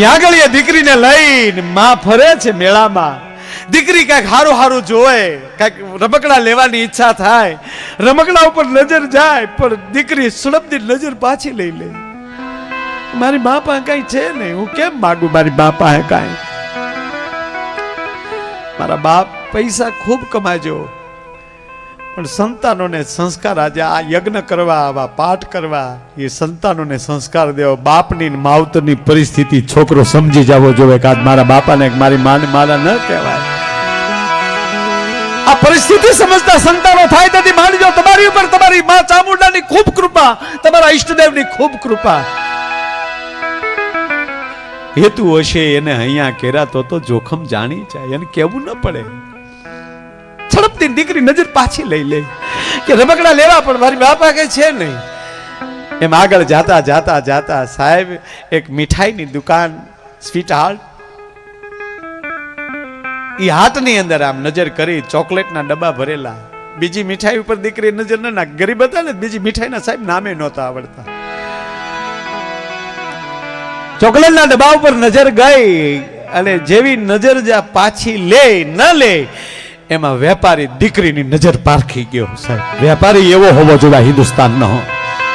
આગળ એ દીકરીને લઈને માં ફરે છે મેળામાં. દીકરી કઈક હારું હારું જોવે, કઈક રમકડા લેવાની ઈચ્છા થાય, રમકડા ઉપર નજર જાય, પણ દીકરી સડપથી નજર પાછી લઈ લે. મારી મા પાસે કઈ છે નહીં, હું કેમ માગું મારી મા પાસે કઈ? મારા બાપ પૈસા ખૂબ કમાજો, પણ સંતાનોને સંસ્કાર, આજે આ યજ્ઞ કરવા, આવા પાઠ કરવા, એ સંતાનોને સંસ્કાર દેવો. બાપની માવતરની પરિસ્થિતિ છોકરો સમજી જવો જોઈએ કે આજ મારા બાપાને મારી માને મારા ન કહેવાય. આ પરિસ્થિતિ સમજતા સંતાનો થાય તેથી માનજો તમારી ઉપર તમારી મા ચામુંડાની ખૂબ કૃપા, તમારા ઈષ્ટદેવની ખૂબ કૃપા. હેતુ હશે એને અહીંયા કેરાતો તો જોખમ જાણી જાય, એને કેવું ન પડે. ઝડપથી દીકરી નજર પાછી લઈ લે કે રમકડા લેવા, પણ મારી બાપા કે છે નહીં. એમ આગળ જાતા જાતા જાતા સાહેબ એક મીઠાઈની દુકાન, સ્વીટ હાર્ટ, એ હાટની અંદર આમ નજર કરી, ચોકલેટના ડબ્બા ભરેલા. બીજી મીઠાઈ ઉપર દીકરી નજર ન નાખ, ગરીબ હતા ને, બીજી મીઠાઈના સાહેબ નામે નહોતા આવડતા. ચોકલેટના ડબ્બા ઉપર નજર ગઈ અને જેવી નજર પાછી લે ન લે એમાં વેપારી દીકરીની નજર પારખી ગયો. સાહેબ વેપારી એવો હોવો જોઈએ હિન્દુસ્તાનનો.